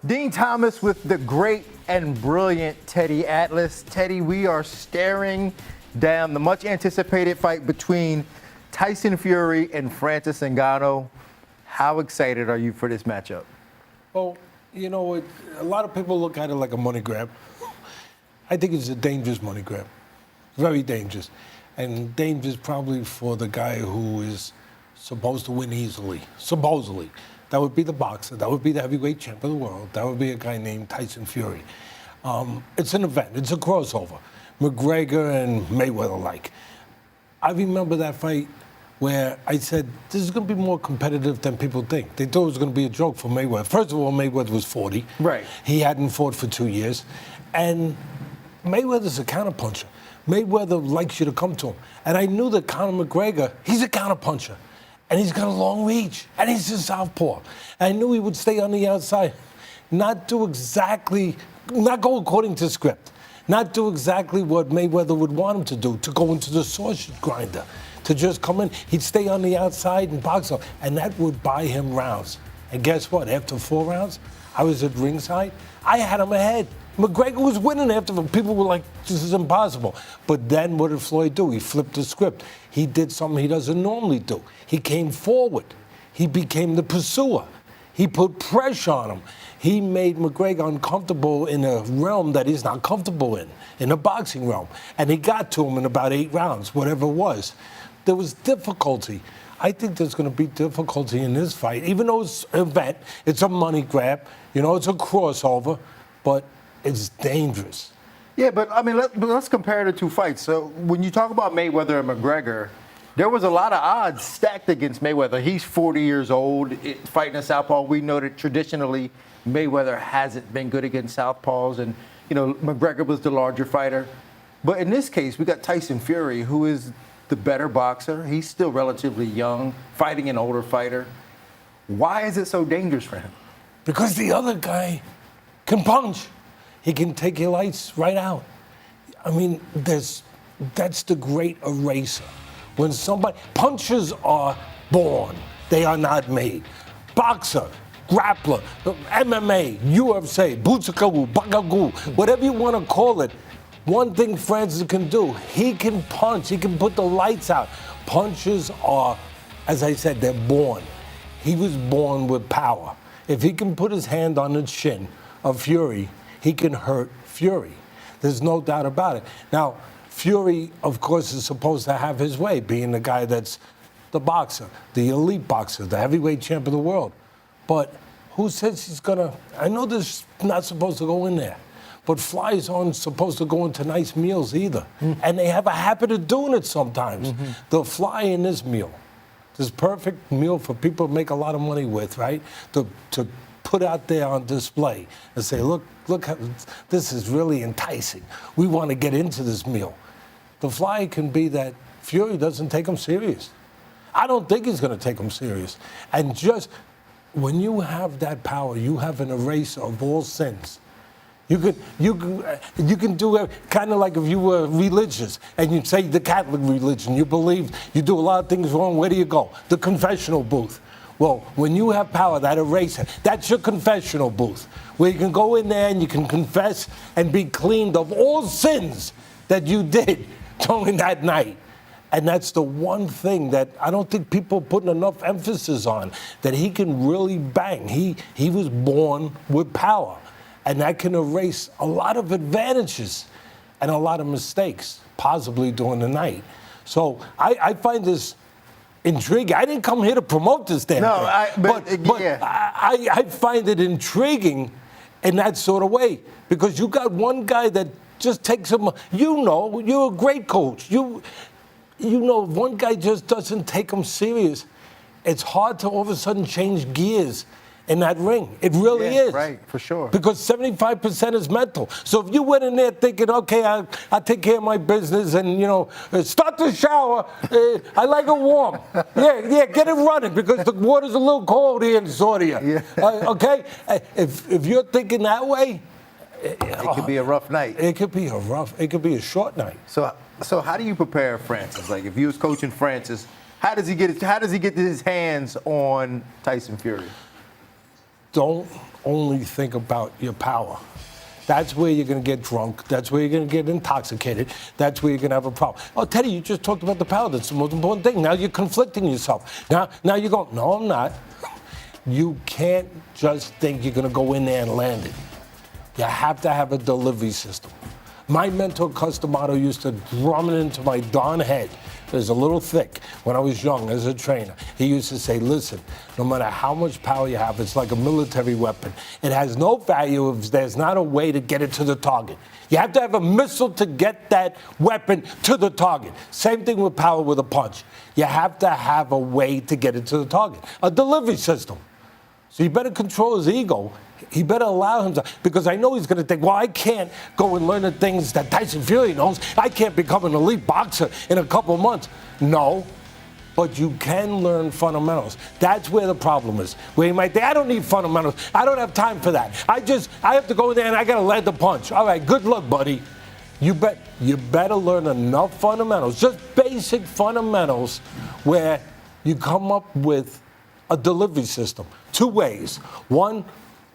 Dean Thomas with the great and brilliant Teddy Atlas. Teddy, we are staring down the much anticipated fight between Tyson Fury and Francis Ngannou. How excited are you for this matchup? Well, you know, a lot of people look at it like a money grab. I think it's a dangerous money grab. Very dangerous. And dangerous probably for the guy who is supposed to win easily, supposedly. That would be the boxer. That would be the heavyweight champ of the world. That would be a guy named Tyson Fury. It's an event. It's a crossover. McGregor and Mayweather-like. I remember that fight where I said, this is going to be more competitive than people think. They thought it was going to be a joke for Mayweather. First of all, Mayweather was 40. Right. He hadn't fought for 2 years. And Mayweather's a counterpuncher. Mayweather likes you to come to him. And I knew that Conor McGregor, he's a counterpuncher. And he's got a long reach. And he's a southpaw. And I knew he would stay on the outside. Not go according to script. Not do exactly what Mayweather would want him to do, to go into the sausage grinder, to just come in. He'd stay on the outside and box up. And that would buy him rounds. And guess what? After 4 rounds, I was at ringside. I had him ahead. McGregor was winning after people were like, this is impossible. But then what did Floyd do? He flipped the script. He did something he doesn't normally do. He came forward. He became the pursuer. He put pressure on him. He made McGregor uncomfortable in a realm that he's not comfortable in a boxing realm. And he got to him in about 8 rounds, whatever it was. There was difficulty. I think there's going to be difficulty in this fight. Even though it's an event, it's a money grab, you know, it's a crossover, but it's dangerous. Yeah, but I mean, let's compare the two fights. So when you talk about Mayweather and McGregor, there was a lot of odds stacked against Mayweather. He's 40 years old, fighting a southpaw. We know that traditionally Mayweather hasn't been good against southpaws, and you know McGregor was the larger fighter. But in this case, we got Tyson Fury, who is the better boxer. He's still relatively young, fighting an older fighter. Why is it so dangerous for him? Because the other guy can punch. He can take your lights right out. I mean, that's the great eraser. When somebody, punchers are born, they are not made. Boxer, grappler, MMA, UFC, butsukawu, bagagu, whatever you want to call it, one thing Francis can do, he can punch, he can put the lights out. Punchers are, as I said, they're born. He was born with power. If he can put his hand on the chin of Fury, he can hurt Fury. There's no doubt about it. Now, Fury, of course, is supposed to have his way, being the guy that's the boxer, the elite boxer, the heavyweight champ of the world. But who says he's gonna, I know this is not supposed to go in there, but flies aren't supposed to go into nice meals either. And they have a habit of doing it sometimes. They'll fly in this meal. This perfect meal for people to make a lot of money with, right? To put out there on display and say, look, this is really enticing. We want to get into this meal. The fly can be that Fury doesn't take him serious. I don't think he's going to take him serious. And just when you have that power, you have an eraser of all sins. You can do it kind of like if you were religious and you say the Catholic religion, you believe you do a lot of things wrong, where do you go? The confessional booth. Well, when you have power, that eraser, that's your confessional booth, where you can go in there and you can confess and be cleaned of all sins that you did during that night. And that's the one thing that I don't think people put enough emphasis on, that he can really bang. He was born with power, and that can erase a lot of advantages and a lot of mistakes, possibly during the night. So I find this intriguing. I didn't come here to promote this damn thing. But yeah. I find it intriguing in that sort of way, because you got one guy that just takes him. You know, you're a great coach. You know, if one guy just doesn't take him serious, it's hard to all of a sudden change gears in that ring. It really is. Right, for sure. Because 75% is mental. So if you went in there thinking, okay, I'll take care of my business and, you know, start the shower, I like it warm. Yeah, get it running because the water's a little cold here in Saudi. Yeah. Okay? If you're thinking that way, it could be a rough night. It could be a short night. So how do you prepare Francis? Like if you was coaching Francis, how does he get his hands on Tyson Fury? Don't only think about your power. That's where you're going to get drunk. That's where you're going to get intoxicated. That's where you're going to have a problem. Oh, Teddy, you just talked about the power. That's the most important thing. Now you're conflicting yourself. Now you're going, no, I'm not. You can't just think you're going to go in there and land it. You have to have a delivery system. My mentor, Customato, used to drum it into my darn head. It was a little thick when I was young as a trainer. He used to say, listen, no matter how much power you have, it's like a military weapon. It has no value if there's not a way to get it to the target. You have to have a missile to get that weapon to the target. Same thing with power with a punch. You have to have a way to get it to the target. A delivery system. So you better control his ego. He better allow him to, because I know he's going to think, well, I can't go and learn the things that Tyson Fury knows. I can't become an elite boxer in a couple months. No, but you can learn fundamentals. That's where the problem is. Where you might think, I don't need fundamentals. I don't have time for that. I have to go in there and I got to land the punch. All right, good luck, buddy. You better learn enough fundamentals, just basic fundamentals, where you come up with a delivery system. Two ways. One,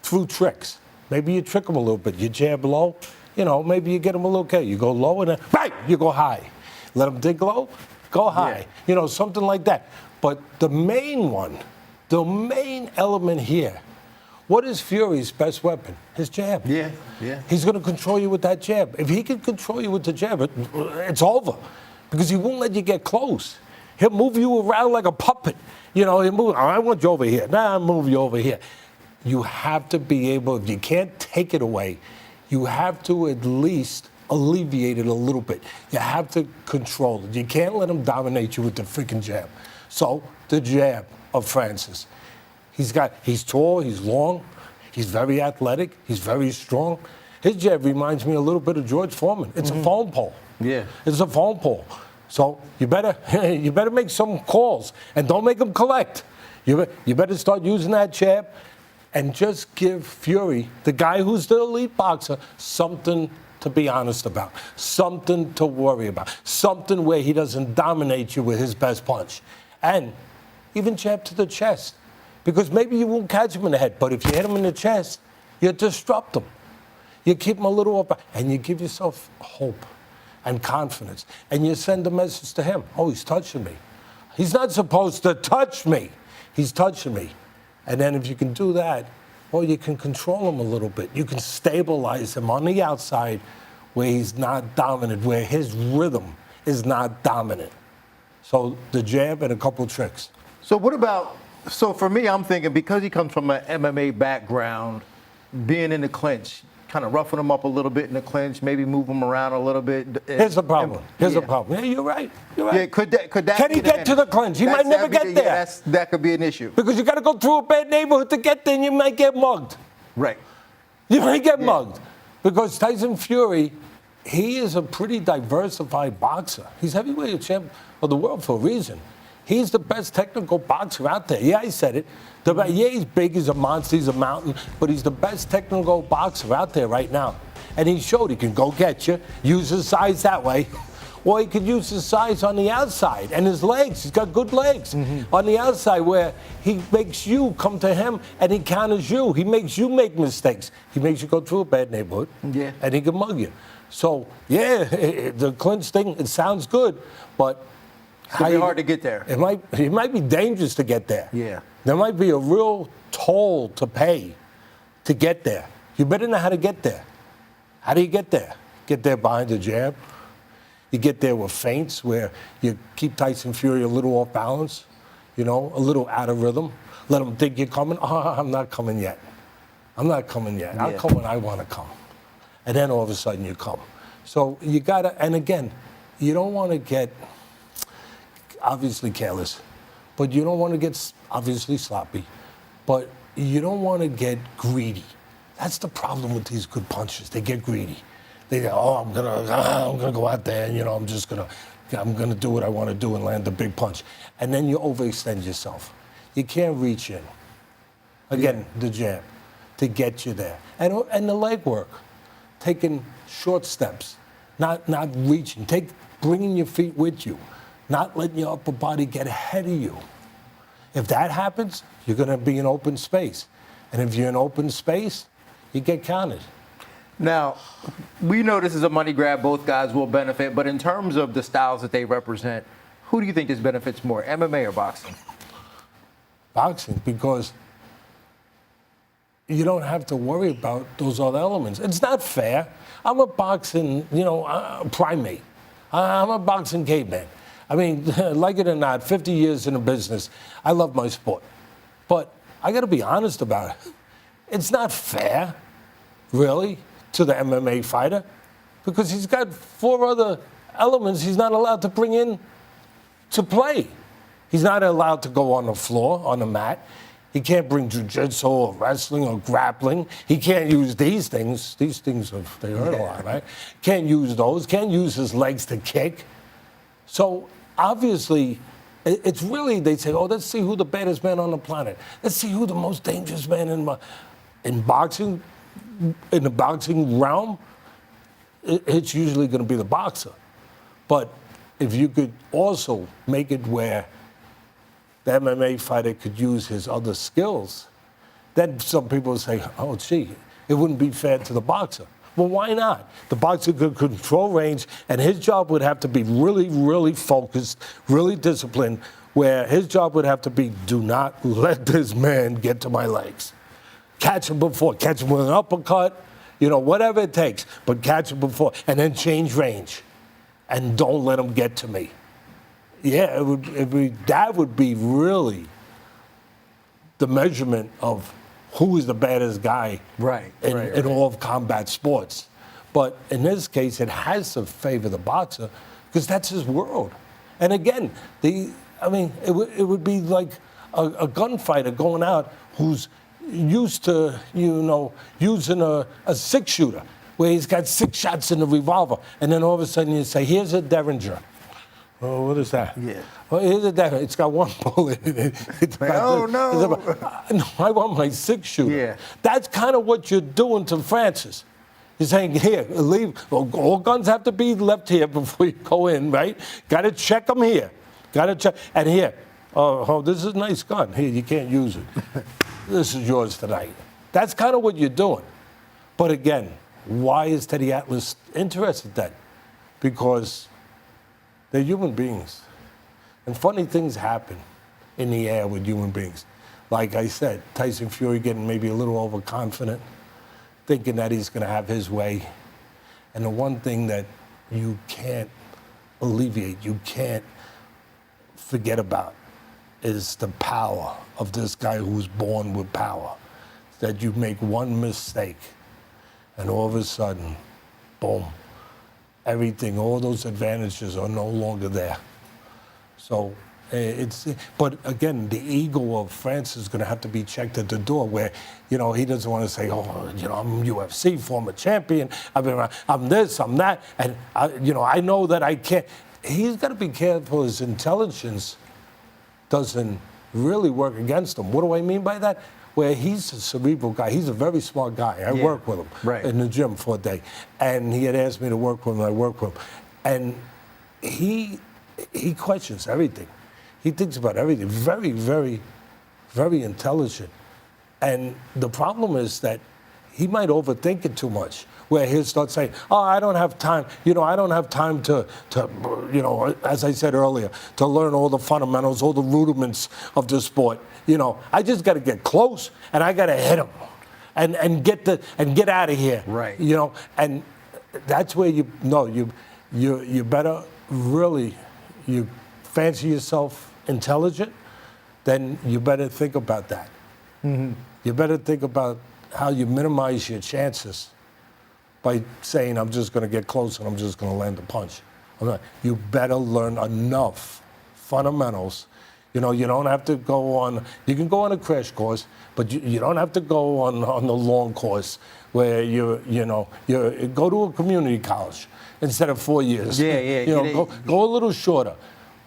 through tricks. Maybe you trick them a little bit. You jab low, maybe you get them a little okay. You go low and then, bang, you go high. Let them dig low, go high. Yeah. Something like that. But the main element here, what is Fury's best weapon? His jab. Yeah. He's going to control you with that jab. If he can control you with the jab, it's over. Because he won't let you get close. He'll move you around like a puppet. He'll move, I want you over here. Nah, I'll move you over here. You have to be able, if you can't take it away, you have to at least alleviate it a little bit. You have to control it. You can't let him dominate you with the freaking jab. So, the jab of Francis. He's tall, he's long, he's very athletic, he's very strong. His jab reminds me a little bit of George Foreman. It's a phone pole. Yeah. It's a phone pole. So, you better make some calls and don't make them collect. You better start using that jab. And just give Fury, the guy who's the elite boxer, something to be honest about, something to worry about, something where he doesn't dominate you with his best punch. And even jab to the chest. Because maybe you won't catch him in the head, but if you hit him in the chest, you disrupt him. You keep him a little up, and you give yourself hope and confidence. And you send a message to him, oh, he's touching me. He's not supposed to touch me. He's touching me. And then if you can do that, well, you can control him a little bit. You can stabilize him on the outside where he's not dominant, where his rhythm is not dominant. So the jab and a couple tricks. So for me, I'm thinking because he comes from an MMA background, being in the clinch, kind of roughing him up a little bit in the clinch, maybe move him around a little bit. Here's the problem. Yeah, you're right. Yeah, could that Can he get to the clinch? He might never get there. Yeah, that could be an issue. Because you got to go through a bad neighborhood to get there, and you might get mugged. Right. You might get mugged. Because Tyson Fury, he is a pretty diversified boxer. He's heavyweight champ of the world for a reason. He's the best technical boxer out there. Yeah, I said it. Yeah, he's big, he's a monster, he's a mountain, but he's the best technical boxer out there right now. And he showed he can go get you, use his size that way, or he could use his size on the outside and his legs. He's got good legs on the outside where he makes you come to him and he counters you. He makes you make mistakes. He makes you go through a bad neighborhood, and he can mug you. So, yeah, the clinch thing, it sounds good, but it's going to be hard to get there. It might be dangerous to get there. Yeah. There might be a real toll to pay to get there. You better know how to get there. How do you get there? Get there behind the jab. You get there with feints where you keep Tyson Fury a little off balance, a little out of rhythm. Let him think you're coming. Oh, I'm not coming yet. I'll come when I want to come. And then all of a sudden you come. So you got to, and again, you don't want to get obviously careless, but you don't want to get obviously sloppy, but you don't want to get greedy. That's the problem with these good punchers. They get greedy. They go, oh, I'm gonna go out there and I'm gonna do what I want to do and land a big punch, and then you overextend yourself. You can't reach in. Again, the jab to get you there, and the leg work, taking short steps, not reaching, bringing your feet with you. Not letting your upper body get ahead of you. If that happens, you're going to be in open space. And if you're in open space, you get counted. Now, we know this is a money grab. Both guys will benefit. But in terms of the styles that they represent, who do you think this benefits more, MMA or boxing? Boxing, because you don't have to worry about those other elements. It's not fair. I'm a boxing, primate. I'm a boxing caveman. I mean, like it or not, 50 years in the business, I love my sport. But I got to be honest about it. It's not fair, really, to the MMA fighter, because he's got 4 other elements he's not allowed to bring in to play. He's not allowed to go on the floor, on the mat. He can't bring jiu-jitsu or wrestling or grappling. He can't use these things. These things, they hurt a lot, right? Can't use those. Can't use his legs to kick. So obviously, it's really, they say, oh, let's see who the baddest man on the planet. Let's see who the most dangerous man in boxing, in the boxing realm. It's usually going to be the boxer. But if you could also make it where the MMA fighter could use his other skills, then some people would say, oh, gee, it wouldn't be fair to the boxer. Well, why not? The boxer could control range, and his job would have to be really, really focused, really disciplined, where his job would have to be, do not let this man get to my legs. Catch him before, catch him with an uppercut, whatever it takes, but catch him before, and then change range. And don't let him get to me. Yeah, that would be really the measurement of who is the baddest guy in all of combat sports. But in this case, it has to favor the boxer because that's his world. And again, it would be like a gunfighter going out who's used to, using a 6-shooter where he's got 6 shots in the revolver, and then all of a sudden you say, here's a Derringer. Oh, what is that? Yeah. Well, here's a Derringer. It's got 1 bullet in it. No. No, I want my 6-shooter. Yeah. That's kind of what you're doing to Francis. You're saying, here, leave. Well, all guns have to be left here before you go in, right? Got to check them here. Got to check. And here, oh, this is a nice gun. Here, you can't use it. This is yours tonight. That's kind of what you're doing. But again, why is Teddy Atlas interested then? Because they're human beings. And funny things happen in the air with human beings. Like I said, Tyson Fury getting maybe a little overconfident, thinking that he's going to have his way. And the one thing that you can't alleviate, you can't forget about, is the power of this guy who's born with power. That you make one mistake, and all of a sudden, boom, everything, all those advantages are no longer there. So but again, the ego of Francis is going to have to be checked at the door where, he doesn't want to say, oh, I'm UFC, former champion, I'm this, I'm that, and, I know that I can't. He's got to be careful his intelligence doesn't really work against him. What do I mean by that? Where he's a cerebral guy. He's a very smart guy. I work with him in the gym for a day. And he had asked me to work with him, and I work with him. And he questions everything. He thinks about everything. Very, very, very intelligent. And the problem is that he might overthink it too much, where he'll start saying, oh, I don't have time. I don't have time to, as I said earlier, to learn all the fundamentals, all the rudiments of the sport. I just got to get close, and I got to hit him and get out of here. Right. And that's where you better really, you fancy yourself intelligent, then you better think about that. Mm-hmm. You better think about how you minimize your chances by saying, I'm just going to get close and I'm just going to land a punch. You better learn enough fundamentals. You don't have to go on, you can go on a crash course, but you don't have to go on the long course where you go to a community college instead of 4 years. Go a little shorter,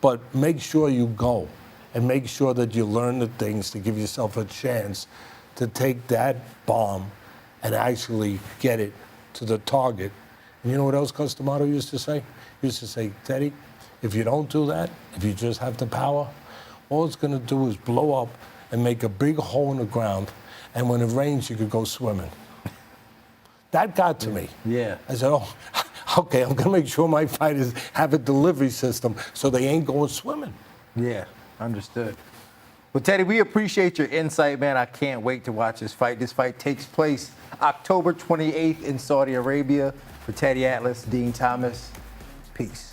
but make sure you go and make sure that you learn the things to give yourself a chance to take that bomb and actually get it to the target. And you know what else Customato used to say? He used to say, Teddy, if you don't do that, if you just have the power, all it's going to do is blow up and make a big hole in the ground, and when it rains, you could go swimming. That got to me. Yeah. I said, oh, okay, I'm going to make sure my fighters have a delivery system so they ain't going swimming. Yeah, understood. Well, Teddy, we appreciate your insight, man. I can't wait to watch this fight. This fight takes place October 28th in Saudi Arabia. For Teddy Atlas, Dean Thomas, peace.